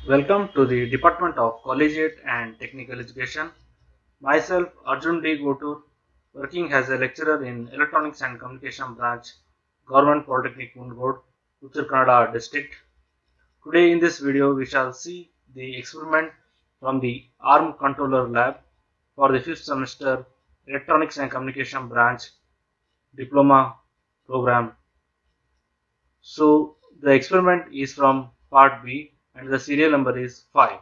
Welcome to the Department of Collegiate and Technical Education. Myself, Arjun D. Gotur, working as a lecturer in Electronics and Communication Branch, Government Polytechnic Mundgod, Uttar Kannada District. Today in this video, we shall see the experiment from the ARM Controller Lab for the 5th semester Electronics and Communication Branch Diploma Program. So, the experiment is from Part B and the serial number is 5.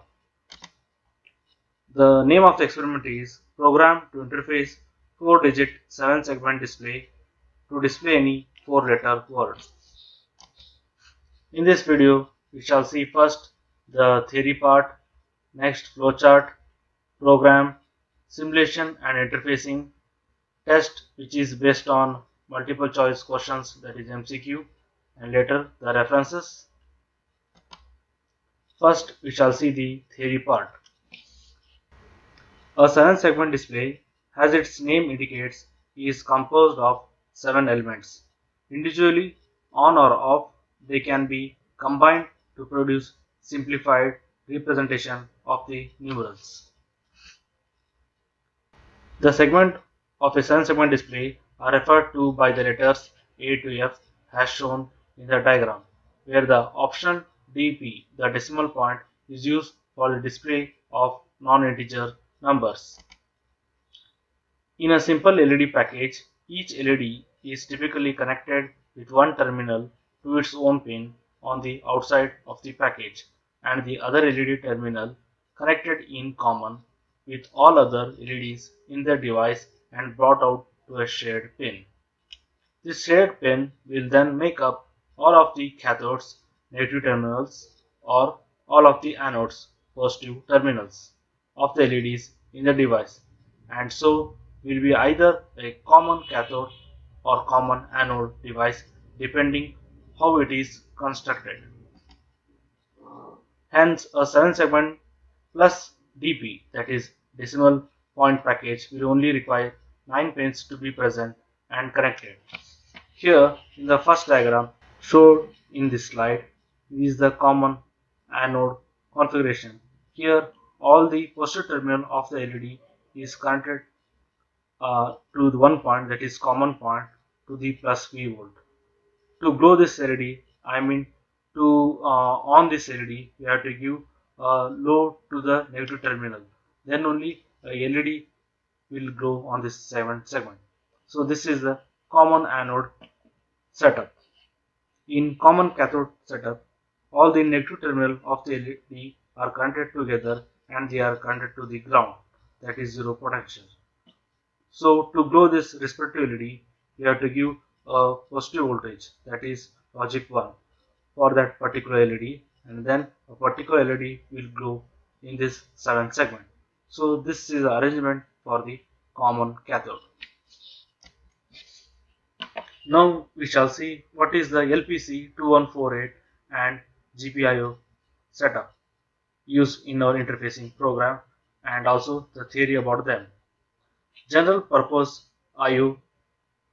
The name of the experiment is Program to interface 4-digit 7-segment display to display any 4-letter word. In this video, we shall see first the theory part, next flowchart, program, simulation and interfacing, test which is based on multiple choice questions, that is MCQ, and later the references. First, we shall see the theory part. A 7-segment display, as its name indicates, is composed of 7 elements. Individually, on or off, they can be combined to produce simplified representation of the numerals. The segment of a 7-segment display are referred to by the letters A to F as shown in the diagram, where the option DP, the decimal point, is used for the display of non-integer numbers. In a simple LED package, each LED is typically connected with one terminal to its own pin on the outside of the package and the other LED terminal connected in common with all other LEDs in the device and brought out to a shared pin. This shared pin will then make up all of the cathodes negative terminals or all of the anodes positive terminals of the LEDs in the device, and so will be either a common cathode or common anode device depending how it is constructed. Hence, a 7-segment plus DP, that is decimal point package, will only require 9 pins to be present and connected. Here in the first diagram shown in this slide is the common anode configuration. Here all the positive terminal of the LED is connected to the one point, that is common point, to the plus V volt. To glow this LED, I mean to on this LED, we have to give low to the negative terminal. Then only a LED will glow on this 7th segment. So this is the common anode setup. In common cathode setup, all the negative terminal of the LED are connected together and they are connected to the ground, that is zero potential. So to glow this respective LED, we have to give a positive voltage, that is logic 1, for that particular LED, and then a particular LED will glow in this 7th segment. So this is the arrangement for the common cathode. Now we shall see what is the LPC 2148 and GPIO setup used in our interfacing program and also the theory about them. General purpose IO,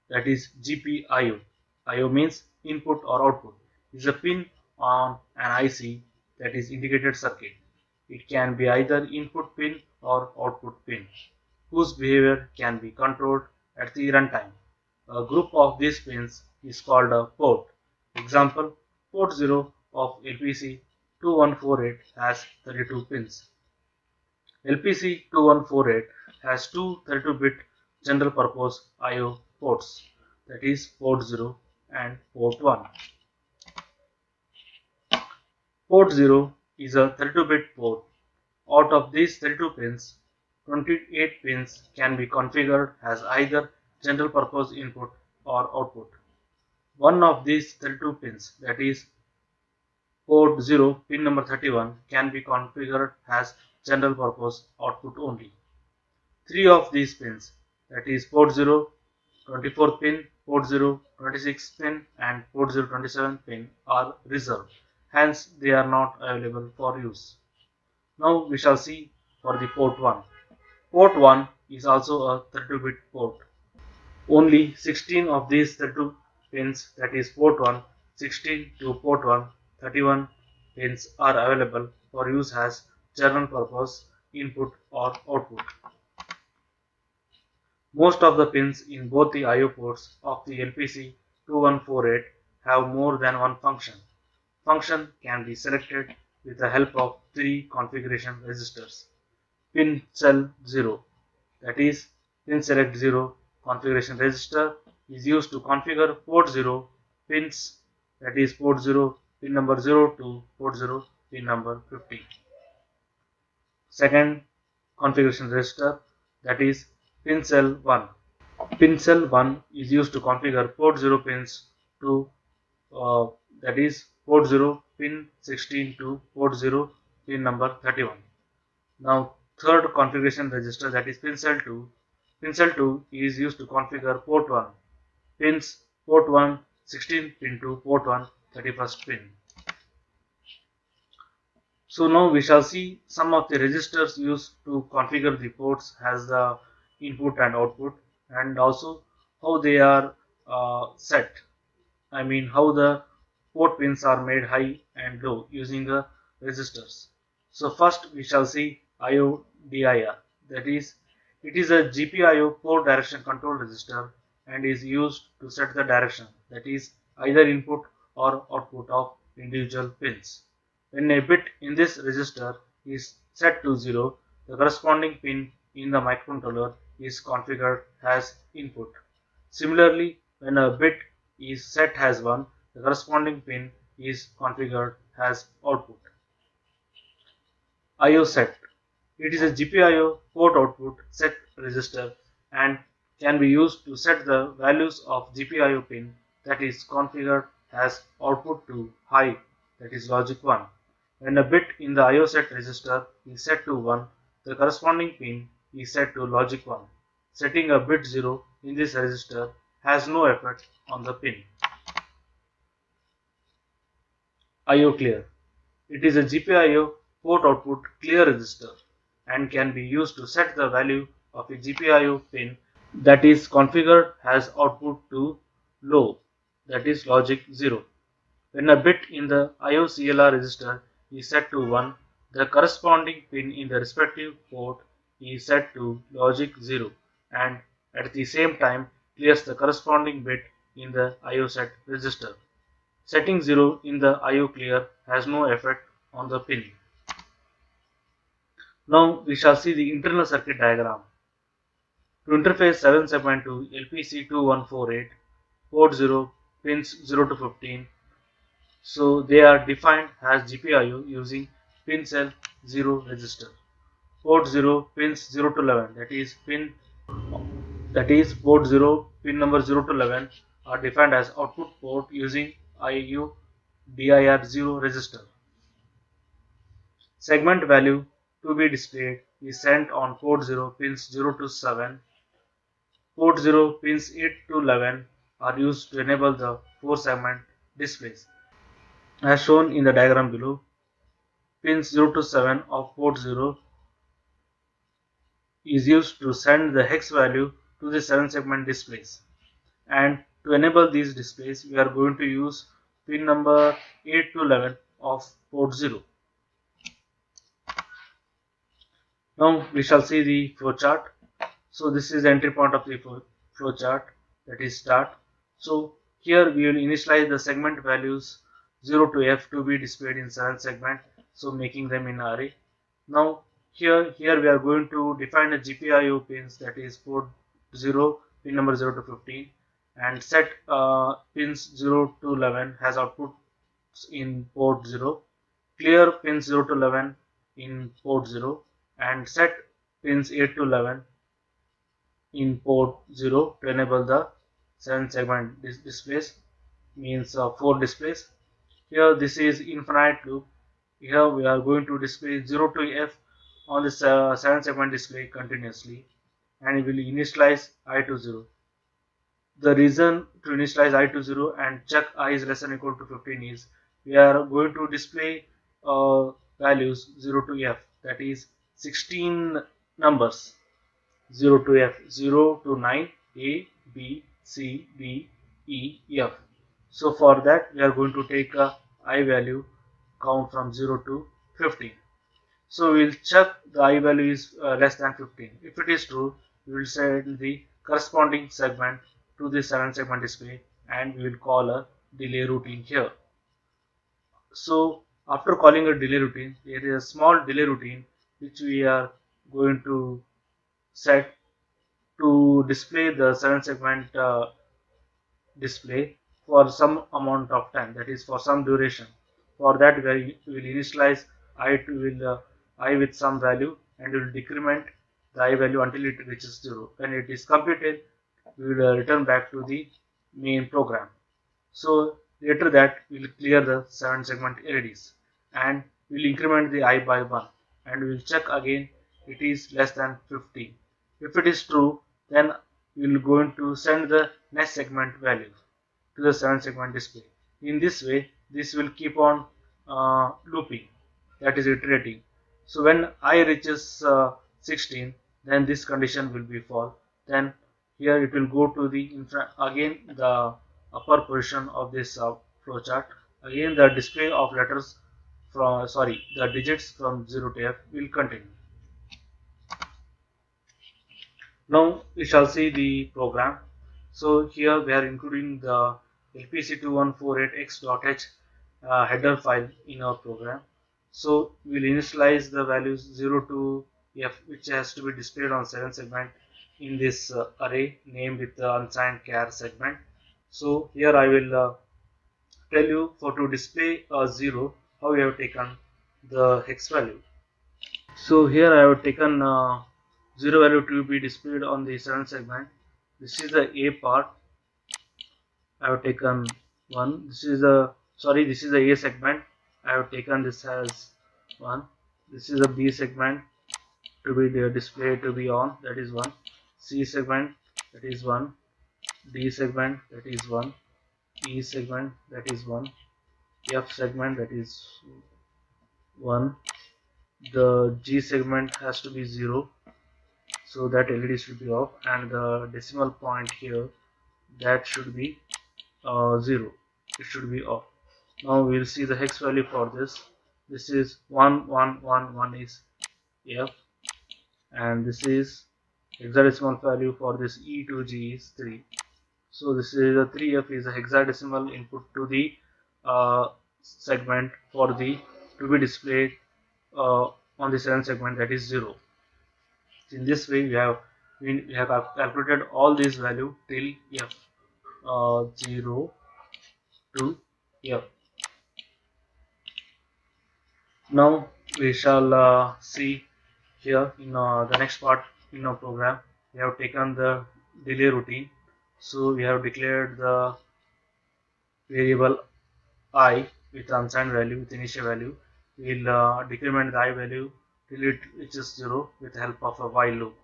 that is GPIO. IO means input or output, is a pin on an IC, that is integrated circuit. It can be either input pin or output pin, whose behavior can be controlled at the runtime. A group of these pins is called a port. Example, port 0 of LPC 2148 has 32 pins. LPC 2148 has two 32-bit general purpose IO ports, that is port 0 and port 1. Port 0 is a 32-bit port. Out of these 32 pins, 28 pins can be configured as either general purpose input or output. One of these 32 pins, that is port 0 pin number 31, can be configured as general purpose output only. Three of these pins, that is port 0 24 pin, port 0 26 pin and port 0 27 pin, are reserved, hence they are not available for use. Now we shall see for the port 1. Port 1 is also a 32-bit port. Only 16 of these 32 pins, that is port 1, 16 to port 1, 31 pins are available for use as general purpose input or output. Most of the pins in both the I/O ports of the LPC2148 have more than one function. Function can be selected with the help of three configuration registers. Pin cell 0, that is, pin select 0 configuration register is used to configure port 0 pins, that is port 0 pin number 0 to port 0 pin number 50. Second configuration register, that is pin cell 1. Pin cell 1 is used to configure port 0 pins to uh, that is port 0 pin 16 to port 0 pin number 31. Now third configuration register, that is pin cell 2. Pin cell 2 is used to configure port 1 pins port 1 16 pin to port 1 31st pin. So now we shall see some of the registers used to configure the ports as the input and output, and also how they are set. I mean how the port pins are made high and low using the resistors. So first we shall see IODIR, that is, it is a GPIO port direction control register and is used to set the direction, that is either input or output of individual pins. When a bit in this register is set to 0, the corresponding pin in the microcontroller is configured as input. Similarly, when a bit is set as 1, the corresponding pin is configured as output. IO set. It is a GPIO port output set register and can be used to set the values of GPIO pin that is configured as output to high, that is logic 1. When a bit in the IO set register is set to 1, the corresponding pin is set to logic 1. Setting a bit 0 in this register has no effect on the pin. IO clear. It is a GPIO port output clear register and can be used to set the value of a GPIO pin that is configured as output to low, that is logic 0. When a bit in the IOCLR register is set to 1, the corresponding pin in the respective port is set to logic 0 and at the same time clears the corresponding bit in the IO set register. Setting 0 in the IO clear has no effect on the pin. Now we shall see the internal circuit diagram. To interface 7 segment to LPC2148, port 0 pins 0 to 15. So they are defined as GPIO using pin cell 0 register. Port 0 pins 0 to 11, that is port 0 pin number 0 to 11 are defined as output port using IU DIR0 register. Segment value to be displayed is sent on port 0 pins 0 to 7. Port 0 pins 8 to 11 are used to enable the 4 segment displays. As shown in the diagram below, pins 0 to 7 of port 0 is used to send the hex value to the 7 segment displays. And to enable these displays, we are going to use pin number 8 to 11 of port 0. Now we shall see the flowchart. So this is the entry point of the flowchart, that is start. So here we will initialize the segment values 0 to F to be displayed in 7 segment, so making them in array. Now here we are going to define a GPIO pins, that is port 0 pin number 0 to 15 and set pins 0 to 11 has output in port 0, clear pins 0 to 11 in port 0 and set pins 8 to 11 in port 0 to enable the 7 segment displays, means 4 displays. Here this is infinite loop. Here we are going to display 0 to F on this 7 segment display continuously and it will initialize I to 0. The reason to initialize I to 0 and check I is less than or equal to 15 is we are going to display values 0 to F, that is 16 numbers 0 to F, 0 to 9, A, B, C, D, E, F. So for that we are going to take a I value count from 0 to 15. So we'll check the I value is less than 15. If it is true, we will send the corresponding segment to the 7 segment display and we will call a delay routine here. So after calling a delay routine, there is a small delay routine which we are going to set to display the 7 segment display for some amount of time, that is for some duration. For that we will initialize I with some value and we will decrement the I value until it reaches 0. When it is completed, we will return back to the main program. So later that we will clear the 7 segment LEDs and we will increment the I by 1 and we will check again it is less than 50. If it is true, then we will going to send the next segment value to the 7 segment display. In this way, this will keep on looping, that is iterating. So when I reaches 16, then this condition will be false. Then here it will go to the again the upper position of this flowchart. Again the display of letters from the digits from 0 to F will continue. Now we shall see the program. So here we are including the lpc2148x.h header file in our program. So we will initialize the values 0 to F, which has to be displayed on 7 segment in this array named with the unsigned char segment. So here I will tell you for to display a 0 how we have taken the hex value. So here I have taken 0 value to be displayed on the 7 segment. This is the A part. I have taken 1. This is the A segment. I have taken this as 1. This is the B segment to be the display to be on, that is 1. C segment, that is 1. D segment, that is 1. E segment, that is 1. F segment, that is 1. The G segment has to be 0, so that LED should be off, and the decimal point here, that should be 0, it should be off. Now we will see the hex value for this. This is 1111 is F, and this is hexadecimal value for this E to G is 3. So this is the 3F is a hexadecimal input to the segment for the to be displayed on the 7 segment, that is 0. In this way we have calculated all these value till F 0 to F. Now we shall see here in the next part in our program. We have taken the delay routine. So we have declared the variable I with unsigned value with initial value. We will decrement the I value till it reaches 0 with the help of a while loop.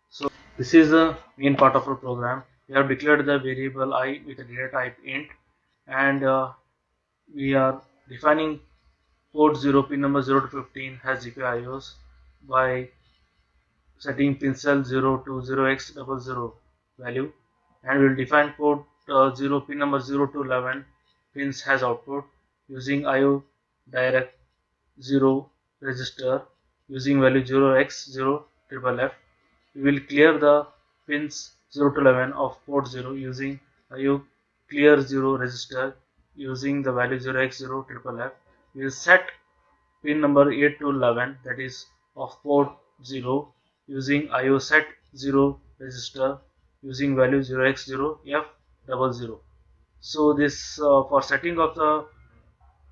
So this is the main part of our program. We have declared the variable I with a data type int, and we are defining port 0 pin number 0 to 15 has GPIOs by setting pin cell 0 to 0x00 value, and we will define port 0 pin number 0 to 11 pins has output using IO direct 0 register using value 0x0 triple F. We will clear the pins 0 to 11 of port 0 using IO clear 0 register using the value 0x0 triple F. We will set pin number 8 to 11, that is of port 0, using IO set 0 register using value 0x0 F00. So this for setting of the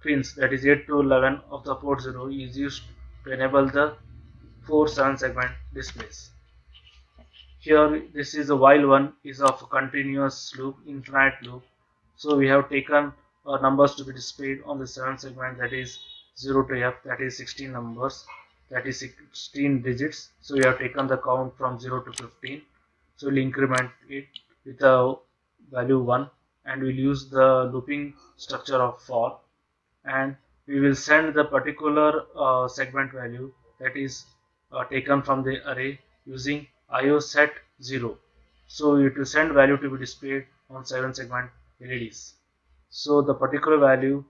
pins, that is 8 to 11 of the port 0, is used to enable the 4 7 segment displays. Here this is a while one is of continuous loop, infinite loop. So we have taken numbers to be displayed on the 7 segment, that is 0 to F, that is 16 numbers, that is 16 digits. So we have taken the count from 0 to 15. So we'll increment it with a value 1 and we'll use the looping structure of for, and we will send the particular segment value that is taken from the array using IO set 0. So it will send value to be displayed on 7 segment LEDs. So the particular value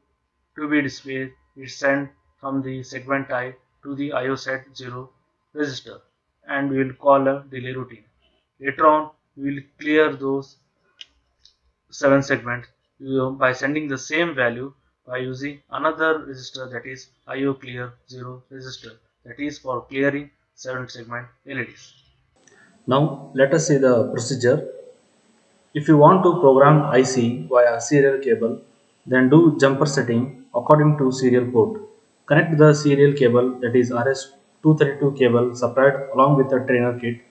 to be displayed is sent from the segment I to the IO set 0 register and we will call a delay routine. Later on, we will clear those 7 segments by sending the same value by using another register, that is IO clear 0 register, that is for clearing 7 segment LEDs. Now let us see the procedure. If you want to program IC via serial cable, then do jumper setting according to serial port. Connect the serial cable, that is RS-232 cable supplied along with the trainer kit,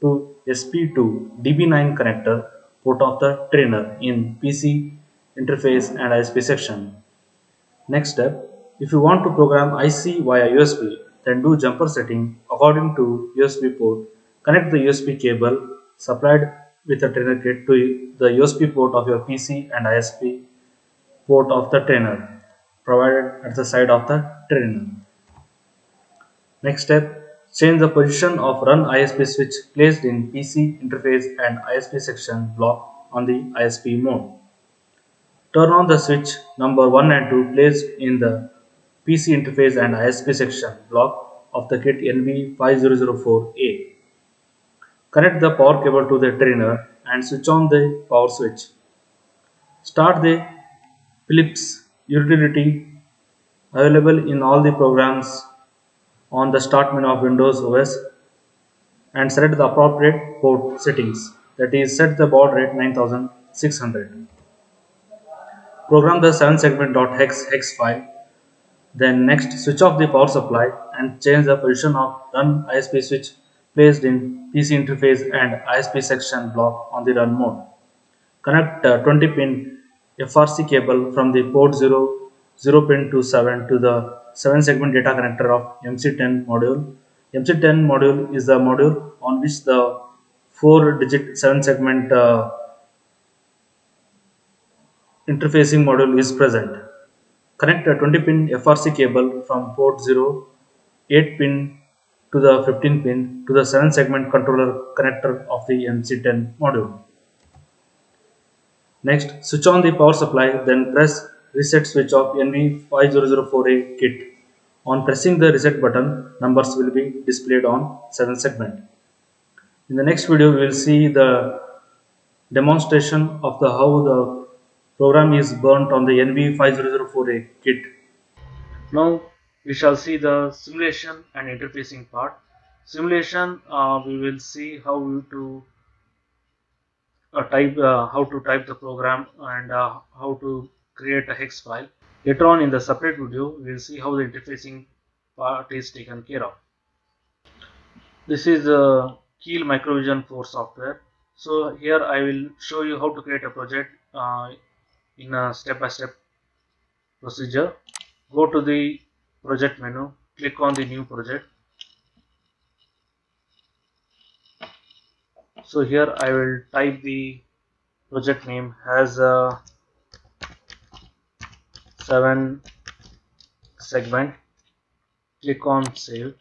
to SP2 DB9 connector port of the trainer in PC interface and ISP section. Next step, if you want to program IC via USB, then do jumper setting according to USB port. Connect the USB cable supplied with a trainer kit to the USB port of your PC and ISP port of the trainer provided at the side of the trainer. Next step, change the position of run ISP switch placed in PC interface and ISP section block on the ISP mode. Turn on the switch number 1 and 2 placed in the PC interface and ISP section block of the kit NV5004A. Connect the power cable to the trainer and switch on the power switch. Start the Philips utility available in all the programs on the start menu of Windows OS and select the appropriate port settings, that is set the baud rate 9600. Program the 7 segment.hex hex file. Then next, switch off the power supply and change the position of run ISP switch placed in PC interface and ISP section block on the run mode. Connect 20 pin FRC cable from the port 0 pin to 7 to the 7 segment data connector of MC10 module. MC10 module is the module on which the 4 digit 7 segment interfacing module is present. Connect a 20 pin FRC cable from port 0, 8 pin to the 15 pin to the 7 segment controller connector of the MC10 module. Next, switch on the power supply, then press reset switch of NV5004A kit. On pressing the reset button, numbers will be displayed on 7 segment. In the next video, we will see the demonstration of how the program is burnt on the NV5004A kit. Now we shall see the simulation and interfacing part. Simulation, we will see how to type the program and how to create a hex file. Later on in the separate video, we will see how the interfacing part is taken care of. This is the Keel Microvision 4 software. So here I will show you how to create a project in a step-by-step procedure. Go to the project menu, click on the new project. So here I will type the project name as a 7 segment. Click on save.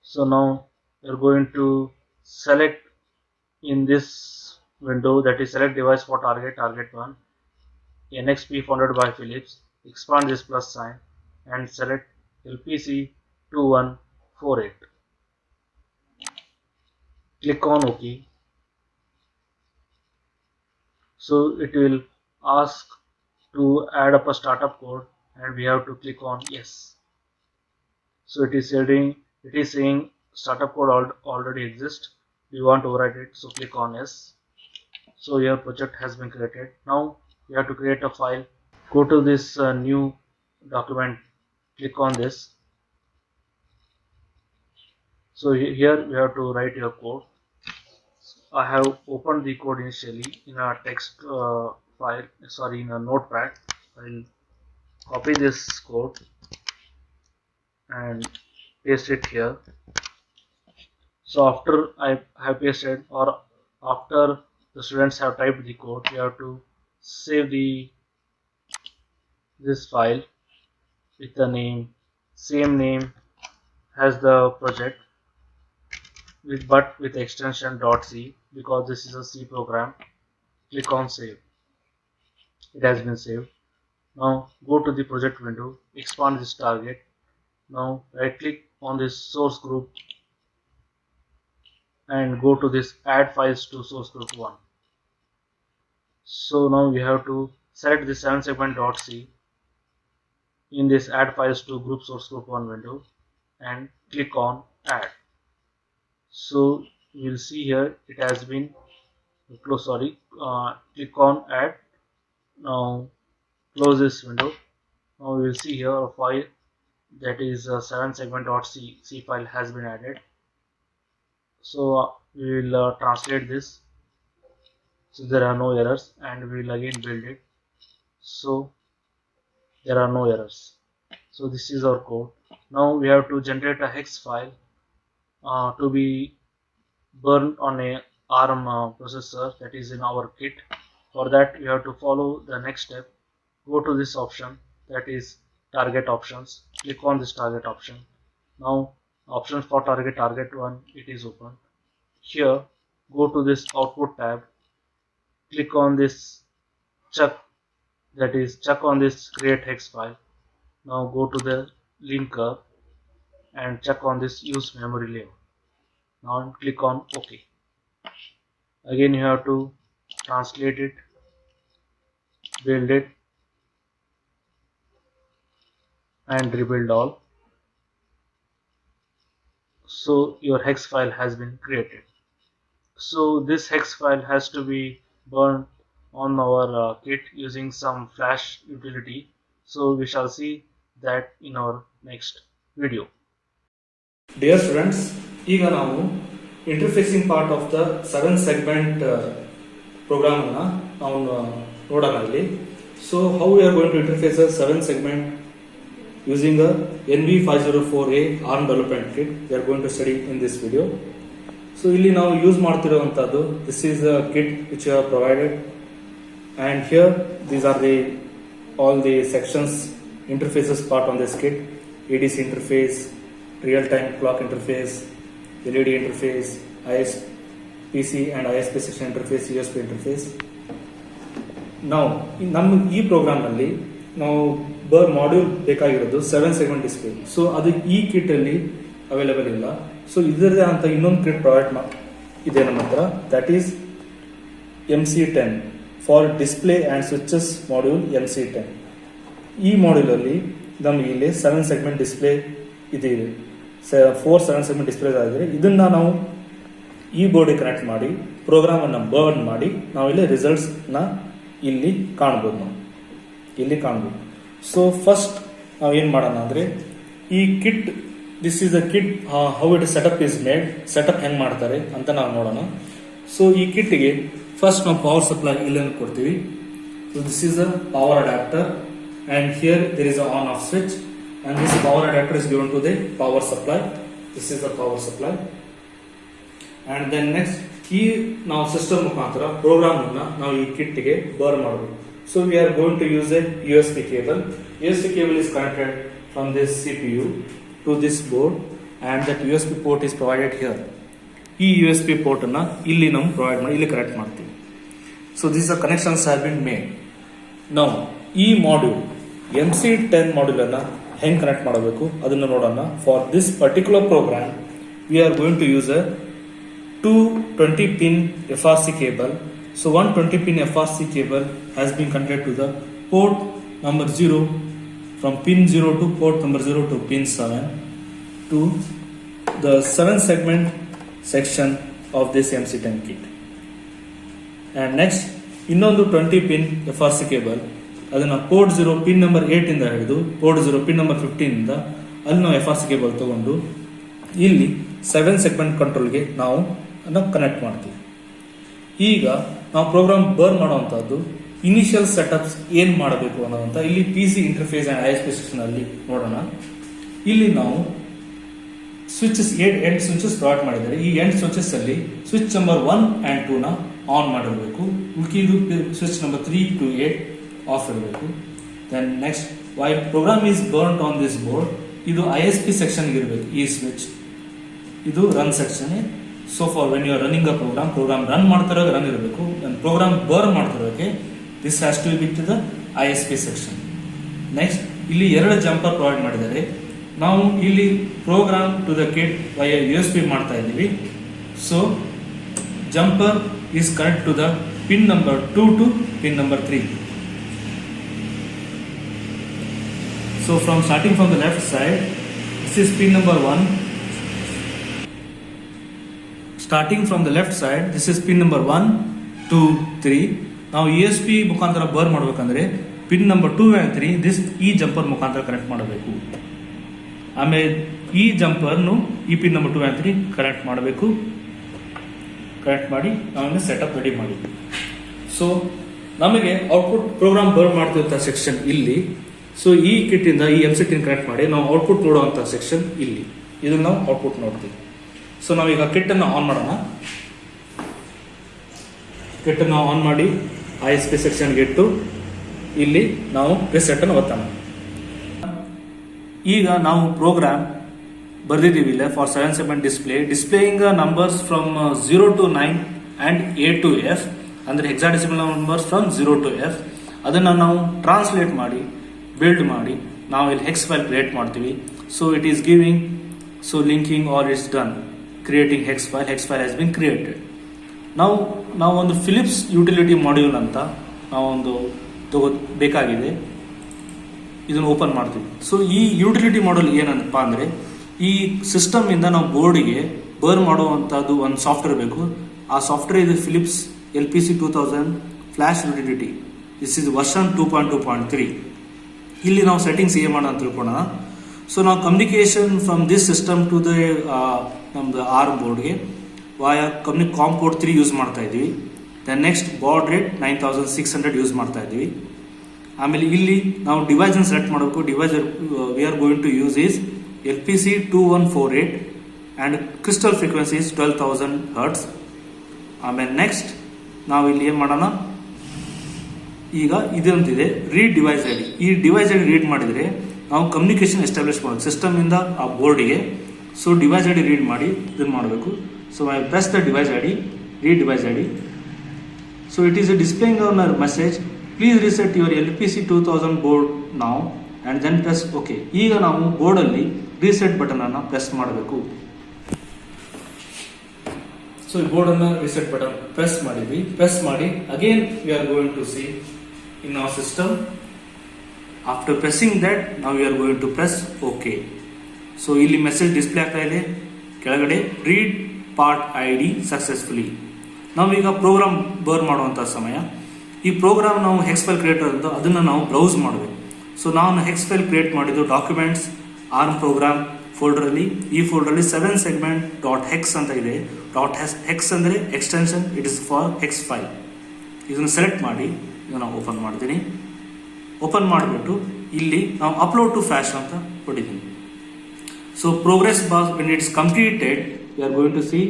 So now you're going to select in this window, that is select device for target 1, NXP founded by Philips. Expand this plus sign and select LPC2148. Click on OK. So it will ask to add up a startup code and we have to click on yes. So it is saying startup code already exists. We want to override it, so click on yes. So your project has been created. Now you have to create a file. Go to this new document, click on this. So here you have to write your code. I have opened the code initially in a text in a notepad. I'll copy this code and paste it here. So after I have pasted, or after the students have typed the code, you have to save this file with the same name as the project, but with extension .c, because this is a C program. Click on save. It has been saved. Now go to the project window, expand this target Now right click on this source group and go to this add files to source group 1. So now we have to select the 7segment.c in this add files to group source group 1 window and click on add. So you will see here it has been close. Click on add. Now close this window. Now we will see here a file that is 7segment.c file has been added. So we will translate this so there are no errors, and we will again build it so there are no errors. So this is our code. Now we have to generate a hex file to be burned on a ARM processor that is in our kit. For that we have to follow the next step. Go to this option, that is target options. Click on this target option. Now options for target 1, it is open. Here go to this output tab, click on this check, that is check on this create hex file. Now go to the linker and check on this use memory layout. Now click on OK. Again you have to translate it, build it and rebuild all. So your hex file has been created. So this hex file has to be burned on our kit using some flash utility. So we shall see that in our next video. Dear students, ಈಗ ನಾವು interfacing part of the 7 segment program ಅನ್ನ ನಾವು ನೋಡೋಣ ಇಲ್ಲಿ. So how we are going to interface 7 segment using a NV504A ARM development kit. We are going to study in this video. So ಇಲ್ಲಿ ನಾವು use ಮಾಡ್ತಿರುವಂತದ್ದು, this is a kit which you have provided, and here these are the all the sections interfaces part on this kit: ADC interface, real-time clock interface, LED interface, ISPC and ISP section interface, USB interface. Now ನಮ್ಮ ಈ program ನಲ್ಲಿ ನಾವು module ಬೇಕಾಗಿರೋದು 7 segment display. So ಅದು ಈ kit ಅಲ್ಲಿ available ಇಲ್ಲ. So ಇದರದೇ ಅಂತ ಇನ್ನೊಂದು ಕಿಟ್ ಪ್ರೊವೈಡ್ ಇದೆ ನಮ್ಮ ಹತ್ರ, that is MC10 for display and switches module MC10. ಈ ಮಾಡ್ಯೂಲ್ ಅಲ್ಲಿ ನಮಗೆ ಇಲ್ಲಿ 7 ಸೆಗ್ಮೆಂಟ್ ಡಿಸ್ಪ್ಲೇ ಇದೆ, 4 7 ಸೆಗ್ಮೆಂಟ್ ಡಿಸ್ಪ್ಲೇ ಆಗಿದೆ. ಇದನ್ನ ನಾವು ಈ ಬೋರ್ಡಿಗೆ ಕನೆಕ್ಟ್ ಮಾಡಿ ಪ್ರೋಗ್ರಾಮ್ ಅನ್ನ ಬರ್ನ್ ಮಾಡಿ ನಾವು ಇಲ್ಲಿ ರಿಸಲ್ಟ್ಸ್ ನ ಇಲ್ಲಿ ಕಾಣಬಹುದು. ಸೊ ಫಸ್ಟ್ ನಾವು ಏನ್ ಮಾಡೋಣ ಅಂದ್ರೆ, ಈ kit, this is a kit, how it setup is made, setup ಹೆಂಗ್ ಮಾಡ್ತಾರೆ ಅಂತ ನಾವು ನೋಡೋಣ. ಸೊ ಈ ಕಿಟ್ಗೆ ಫಸ್ಟ್ ನಾವು ಪವರ್ ಸಪ್ಲೈ ಇಲ್ಲಿ ಕೊಡ್ತೀವಿ. So this is a power adapter and here there is a on off switch and this power adapter is given to the power supply. This is the power supply. And then next ಈ ನಾವು system ಮುಖಾಂತರ program ಅನ್ನ ನಾವು ಈ ಕಿಟ್ಗೆ burn ಮಾಡಬೇಕು. So we are going to use a USB cable. USB cable is connected from this CPU to this board, and that USB port is provided here. ಈ USB port ಅನ್ನ ಇಲ್ಲಿ ನಾವು provide ಮಾಡಿ ಇಲ್ಲಿ ಕನೆಕ್ಟ್ ಮಾಡ್ತೀವಿ. So these are connections have been made. Now ಈ module MC10 module ಅನ್ನ ಹೆಂಗ್ ಕನೆಕ್ಟ್ ಮಾಡಬೇಕು ಅದನ್ನ ನೋಡೋಣ. For this particular program we are going to use a 220 pin FRC cable. So 120 pin FRC cable has been connected to the port number 0, from pin 0 to port number 0 to pin 7 to the 7 segment section of this MC10 kit. And next ಇನ್ನೊಂದು 20 pin FRC cable ಅದನ್ನ port 0 pin number 8 ಇಂದ ಹಿಡಿದು port 0 pin number 15 ಇಂದ ಅಲ್ಲಿ ನಾವು FRC cable ತಗೊಂಡು ಇಲ್ಲಿ 7 segment ಕಂಟ್ರೋಲ್ಗೆ ನಾವು ಕನೆಕ್ಟ್ ಮಾಡ್ತೀವಿ. ಈಗ ನಾವು ಪ್ರೋಗ್ರಾಮ್ ಬರ್ನ್ ಮಾಡುವಂತದ್ದು ಇನಿಷಿಯಲ್ ಸೆಟಪ್ಸ್ ಏನ್ ಮಾಡಬೇಕು ಅನ್ನೋದಂತ ಇಲ್ಲಿ PC interface and ISP section ಅಲ್ಲಿ ನೋಡೋಣ. ಇಲ್ಲಿ ನಾವು ಸ್ವಿಚಸ್ ಎಂಡ್ ಸ್ವಿಚಸ್ ಪ್ರೊವೈಡ್ ಮಾಡಿದ್ದಾರೆ. ಈ ಎಂಡ್ ಸ್ವಿಚಸ್ ಅಲ್ಲಿ ಸ್ವಿಚ್ ನಂಬರ್ 1 and 2 ನ ಆನ್ ಮಾಡಿರಬೇಕು. ಉಳಿದು ಸ್ವಿಚ್ ನಂಬರ್ 3 to 8 ಆಫ್ ಇರಬೇಕು. Then next while program is burned on this board, ಇದು ISP ಸೆಕ್ಷನ್ ಇರಬೇಕು. ಈ ಸ್ವಿಚ್ ಇದು run section. So for when you are running a program run ಮಾಡ್ತಿರೋಕೆ run ಇರಬೇಕು. ಪ್ರೋಗ್ರಾಮ್ ಬರ್ನ್ ಮಾಡ್ತಿರೋಕೆ this has to be to the ISP section. Next ಇಲ್ಲಿ 2 jumper provide ಮಾಡಿದ್ದಾರೆ. ನಾವು ಇಲ್ಲಿ program to the kit via USB ಮಾಡ್ತಾ ಇದ್ದೀವಿ. So jumper is connect to the pin number 2 to pin number 3. So from starting from the left side, this is pin number 1. Starting from the left side, this is pin number 1, 2, 3. ನಾವು ESP ಮುಖಾಂತರ burn ಮಾಡಬೇಕಂದ್ರೆ pin number 2 and 3 this ಈ jumper ಮುಖಾಂತರ connect ಮಾಡಬೇಕು. ಆಮೇಲೆ ಈ ಜಂಪರ್ನು ಈ pin number 2 and 3 connect ಮಾಡಬೇಕು. ಕನೆಕ್ಟ್ ಮಾಡಿ ನಾವು ಸೆಟಪ್ ರೆಡಿ ಮಾಡಿ. ಸೊ ನಮಗೆ ಔಟ್ಪುಟ್ ಪ್ರೋಗ್ರಾಮ್ ಬರ್ನ್ ಮಾಡ್ತಿರುವಂಥ ಸೆಕ್ಷನ್ ಇಲ್ಲಿ. ಸೊ ಈ ಕಿಟ್ಟಿಂದ ಈ MCT ಕನೆಕ್ಟ್ ಮಾಡಿ ನಾವು ಔಟ್ಪುಟ್ ನೋಡುವಂಥ ಸೆಕ್ಷನ್ ಇಲ್ಲಿ. ಇದನ್ನು ನಾವು ಔಟ್ಪುಟ್ ನೋಡ್ತೀವಿ. ಸೊ ನಾವೀಗ ಕಿಟ್ಟನ್ನು ಆನ್ ಮಾಡೋಣ. ಕಿಟ್ಟನ್ನು ಆನ್ ಮಾಡಿ ISP ಸೆಕ್ಷನ್ಗೆ ಇಟ್ಟು ಇಲ್ಲಿ ನಾವು ರಿಸೆಟ್ ಅನ್ನು ಒತ್ತೋಣ. ಈಗ ನಾವು ಪ್ರೋಗ್ರಾಮ್ ಬರ್ದಿದ್ದೀವಿ ಇಲ್ಲ for 7 segment displaying numbers from 0 to 9 and A to F ಅಂದರೆ hexadecimal numbers from 0 to F. ಅದನ್ನು ನಾವು ಟ್ರಾನ್ಸ್ಲೇಟ್ ಮಾಡಿ ಬಿಲ್ಡ್ ಮಾಡಿ ನಾವು ಇಲ್ಲಿ ಹೆಕ್ಸ್ ಫೈಲ್ ಕ್ರಿಯೇಟ್ ಮಾಡ್ತೀವಿ. So it is giving so linking are it's done creating hex file has been created. ನಾವು ಒಂದು ಫಿಲಿಪ್ಸ್ ಯುಟಿಲಿಟಿ ಮಾಡ್ಯೂಲ್ ಅಂತ ನಾವೊಂದು ಬೇಕಾಗಿದೆ. ಇದನ್ನು ಓಪನ್ ಮಾಡ್ತೀವಿ. ಸೊ ಈ ಯುಟಿಲಿಟಿ ಮಾಡಲ್ ಏನಪ್ಪ ಅಂದರೆ ಈ ಸಿಸ್ಟಮಿಂದ ನಾವು ಬೋರ್ಡಿಗೆ ಬರ್ನ್ ಮಾಡುವಂಥದ್ದು ಒಂದು ಸಾಫ್ಟ್ವೇರ್ ಬೇಕು. ಆ ಸಾಫ್ಟ್ವೇರ್ ಇದು Philips LPC 2000 flash utility. This is version 2.2.3. ಇಲ್ಲಿ ನಾವು ಸೆಟ್ಟಿಂಗ್ಸ್ ಏನು ಮಾಡೋಣ ಅಂತ ತಿಳ್ಕೊಳ್ಳೋಣ. ಸೊ ನಾವು communication from this system to the ನಮ್ಮದು ARM ಬೋರ್ಡ್ಗೆ ವಾಯ ಕಾಮ್ ಪೋರ್ಟ್ 3 ಯೂಸ್ ಮಾಡ್ತಾ ಇದ್ದೀವಿ. Then next baud rate 9600 use ಮಾಡ್ತಾ ಇದ್ದೀವಿ. ಆಮೇಲೆ ಇಲ್ಲಿ ನಾವು ಡಿವೈಸನ್ನು ಸೆಲೆಕ್ಟ್ ಮಾಡಬೇಕು. Device we are going to use is LPC 2148 and crystal frequency is 12,000 Hz. ಆಮೇಲೆ ನೆಕ್ಸ್ಟ್ ನಾವು ಇಲ್ಲಿ ಏನು ಮಾಡೋಣ, ಈಗ ಇದಂತಿದೆ ರೀಡ್ ಡಿವೈಸ್ ಐ ಡಿ. ಈ ಡಿವೈಸ್ ಐ ಡಿ ರೀಡ್ ಮಾಡಿದರೆ ನಾವು ಕಮ್ಯುನಿಕೇಷನ್ ಎಸ್ಟಾಬ್ಲಿಷ್ ಮಾಡೋದು ಸಿಸ್ಟಮಿಂದ ಆ ಬೋರ್ಡಿಗೆ. So device I D read ಮಾಡಿ ಇದನ್ನು ಮಾಡಬೇಕು. So I press the device I D, read device I D. So it is displaying on our message please reset your LPC 2000 board ನಾವು ಆ್ಯಂಡ್ ದೆನ್ ಪ್ರೆಸ್ ಓಕೆ. ಈಗ ನಾವು ಬೋರ್ಡಲ್ಲಿ reset ಬಟನನ್ನು press ಮಾಡಬೇಕು. So ಈ ಬೋರ್ಡನ್ನು ರೀಸೆಟ್ ಬಟನ್ ಪ್ರೆಸ್ ಮಾಡಿದ್ವಿ. Press ಮಾಡಿ again we are going to see in our system. After pressing that ನಾವು V are going to press okay. So ಇಲ್ಲಿ ಮೆಸೇಜ್ ಡಿಸ್ಪ್ಲೇ ಆಗ್ತಾ ಇದೆ ಕೆಳಗಡೆ ರೀಡ್ ಪಾರ್ಟ್ ID ಸಕ್ಸಸ್ಫುಲಿ. ನಾವೀಗ ಪ್ರೋಗ್ರಾಮ್ ಬರ್ನ್ ಮಾಡುವಂಥ ಸಮಯ. ಈ ಪ್ರೋಗ್ರಾಮ್ ನಾವು ಹೆಕ್ಸ್ ಫೈಲ್ ಕ್ರಿಯೇಟರ್ ಅಂತ ಅದನ್ನು ನಾವು ಬ್ರೌಸ್ ಮಾಡಬೇಕು. ಸೊ ನಾನು ಹೆಕ್ಸ್ ಫೈಲ್ ಕ್ರಿಯೇಟ್ ಮಾಡಿದ್ದು ಡಾಕ್ಯುಮೆಂಟ್ಸ್ ARM ಪ್ರೋಗ್ರಾಮ್ ಫೋಲ್ಡರಲ್ಲಿ. ಈ ಫೋಲ್ಡರಲ್ಲಿ 7 segment .hex ಅಂತ ಇದೆ. .hex ಅಂದರೆ extension, it is for hex file. ಇದನ್ನು ಸೆಲೆಕ್ಟ್ ಮಾಡಿ ಇದನ್ನು ಓಪನ್ ಮಾಡ್ತೀನಿ. ಓಪನ್ ಮಾಡಿಬಿಟ್ಟು ಇಲ್ಲಿ ನಾವು ಅಪ್ಲೋಡ್ ಟು ಫ್ಲ್ಯಾಶ್ ಅಂತ ಕೊಟ್ಟಿದ್ದೀನಿ. So progress bar when it's completed we are going to see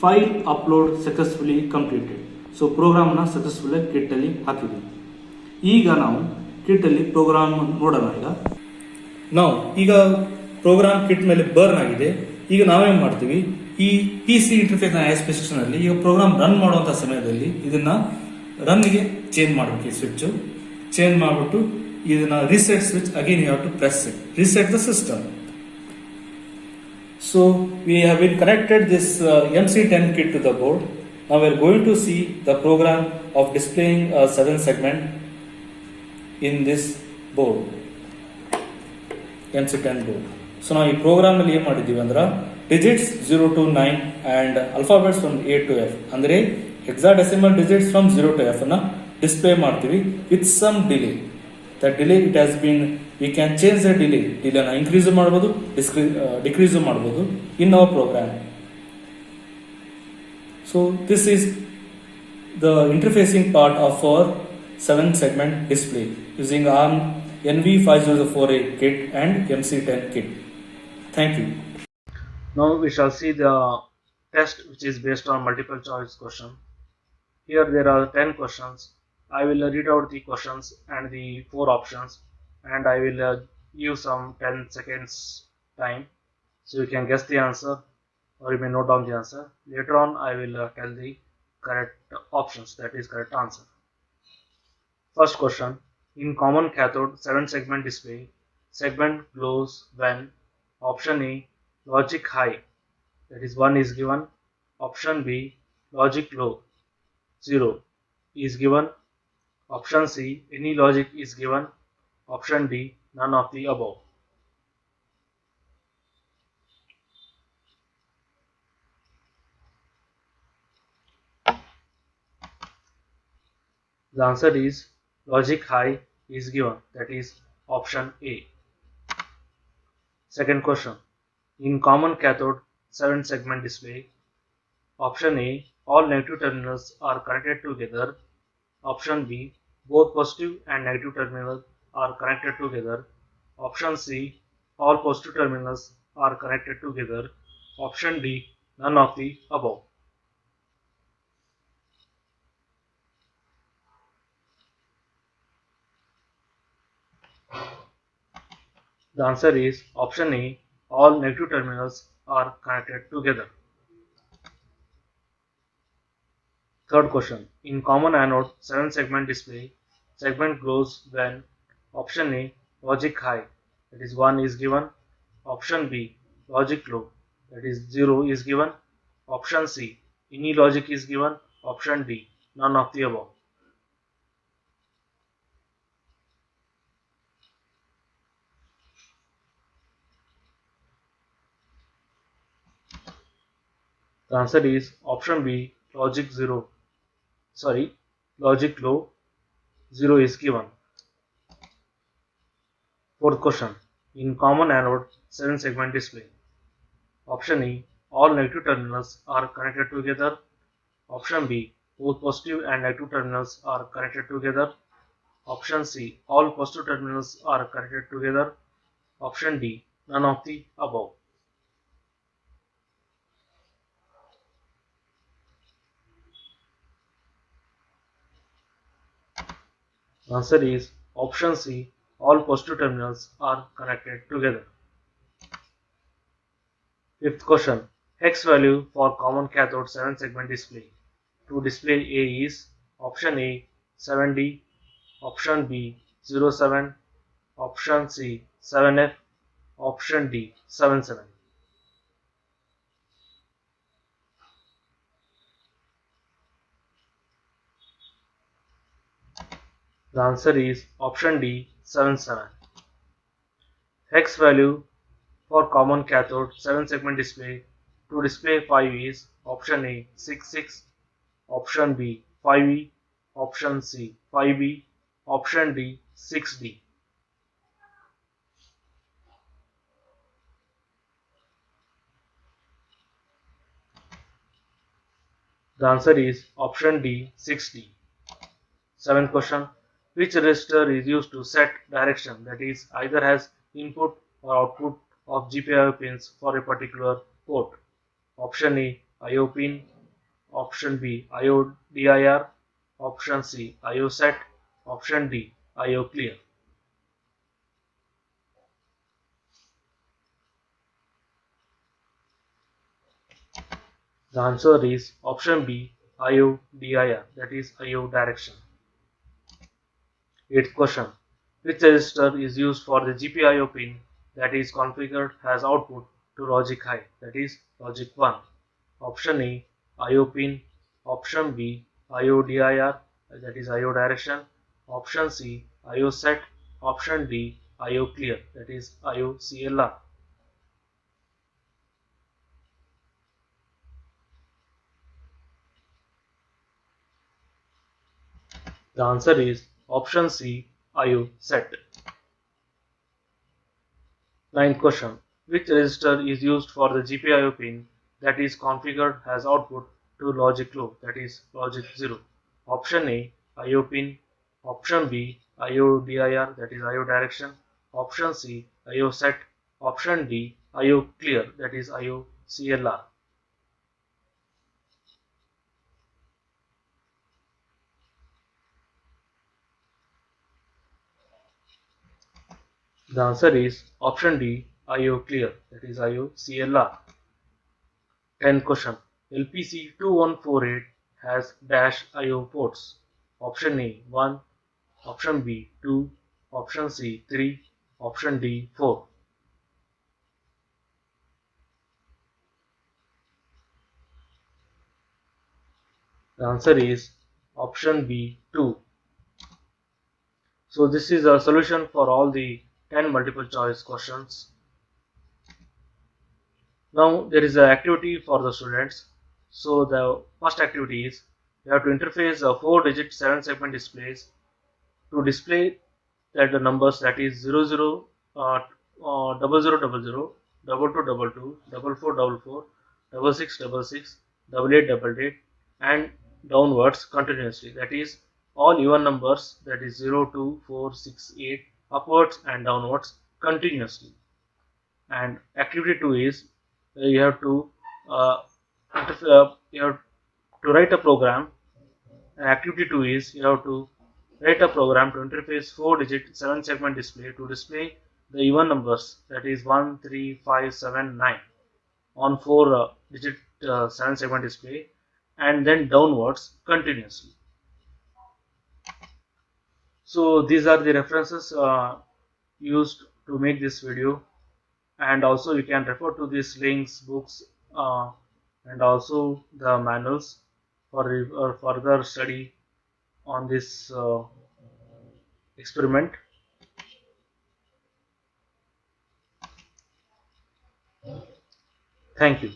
file upload successfully completed. So ಪ್ರೋಗ್ರಾಮ್ನ ಸಕ್ಸಸ್ಫುಲ್ ಕಿಟ್ಟಲ್ಲಿ ಹಾಕಿದ್ದೀವಿ. ಈಗ ನಾವು ಕಿಟ್ಟಲ್ಲಿ ಪ್ರೋಗ್ರಾಮ್ ನೋಡೋಣ. ಈಗ ಪ್ರೋಗ್ರಾಮ್ ಕಿಟ್ ಮೇಲೆ ಬರ್ನ್ ಆಗಿದೆ. ಈಗ ನಾವೇನು ಮಾಡ್ತೀವಿ, ಈ PC ಇಂಟರ್ಫೇಸ್ ISP ಸೆಕ್ಷನಲ್ಲಿ ಈಗ ಪ್ರೋಗ್ರಾಮ್ ರನ್ ಮಾಡುವಂಥ ಸಮಯದಲ್ಲಿ ಇದನ್ನು ರನ್ಗೆ ಚೇಂಜ್ ಮಾಡಬೇಕು. ಈ ಸ್ವಿಚ್ ಚೇಂಜ್ ಮಾಡಿಬಿಟ್ಟು ಇದನ್ನು reset switch again you have to press it, reset the system. So we have been connected this MC10 kit to the board. Now we are going to see the program of displaying a 7 segment in this board, MC10 board. So now ಈ program ಅಲ್ಲಿ ಏನು ಮಾಡಿದ್ದೀವಿ ಅಂದ್ರೆ digits 0 to 9 and alphabets from A to F ಅಂದರೆ hexadecimal digits from 0 to F ಅನ್ನ display ಮಾಡ್ತೀವಿ with some delay. That delay it has been, we can change the delay ನ increase ಮಾಡ್ಬೋದು, decrease ಮಾಡ್ಬೋದು in our program. So this is the interfacing part of our 7 segment display using ARM NV5048 kit and MC10 kit. Thank you. Now we shall see the test which is based on multiple choice question. Here there are 10 questions. I will read out the questions and the 4 options, and I will give some 10 seconds time so you can guess the answer or you may note down the answer. Later on I will tell the correct options, that is correct answer. First question, in common cathode 7 segment display, segment glows when Option A, logic high, that is 1 is given. Option B, logic low, 0 is given. Option C, any logic is given. Option D, none of the above. The answer is logic high is given, that is option A. Second question. In common cathode 7 segment display, option A, all negative terminals are connected together. Option B, both positive and negative terminals are connected together. Option C, all positive terminals are connected together. Option D, none of the above. The answer is option A, all negative terminals are connected together. Third question. In common anode 7 segment display, segment glows when option A, logic high, that is 1 is given. Option B, logic low, that is 0 is given. Option C, any logic is given. Option D, none of the above. The answer is option B, logic 0. Sorry, logic low, 0 is given. Fourth question. In common anode 7 segment display, option E, all negative terminals are connected together. Option B, both positive and negative terminals are connected together. Option C, all positive terminals are connected together. Option D, none of the above. The answer is option C, all positive terminals are connected together. Fifth question. Hex value for common cathode 7 segment display. To display A is option A 7D, option B 07, option C 7F, option D 77. The answer is option D 77. Hex value for common cathode 7 segment display. To display 5 is option A 66, option B 5E, option C 5B, option D 6D. The answer is option D 6D. Seventh question. Which resistor is used to set direction, that is either has input or output of GPIO pins for a particular port? Option A IO pin, option B IO DIR, option C IO set, option D IO clear. The answer is option B IO DIR, that is IO direction. Eighth question. Which resistor is used for the GPIO pin that is configured as output to logic high, that is logic 1? Option A IO pin, option B IO DIR, that is IO direction, option C IO set, option D IO clear, that is IO CLR. The answer is option C IO set. Ninth question. Which resistor is used for the GPIO pin that is configured as output to logic low, that is logic 0? Option A IO pin, option B IO DIR, that is IO direction, option C IO set, option D IO clear, that is IO CLR. The answer is option D IO clear, that is IO CLR. 10th question. LPC 2148 has dash IO ports. Option A 1, option B 2, option C 3, option D 4. The answer is option B 2. So this is a solution for all the 10 multiple choice questions. Now there is an activity for the students. So the first activity is you have to interface a 4-digit 7-segment displays to display that the numbers, that is 00, double zero double zero, double two double two, double four double four, double six double six, double eight double eight, and downwards continuously. That is all even numbers, that is 0, 2, 4, 6, 8, upwards and downwards continuously. And activity 2 is you have to you have to write a program. And activity 2 is you have to write a program to interface 4-digit 7-segment display to display the even numbers, that is 1, 3, 5, 7, 9 on 4-digit 7-segment display, and then downwards continuously. So these are the references used to make this video, and also you can refer to these links, books, and also the manuals for further study on this experiment. Thank you.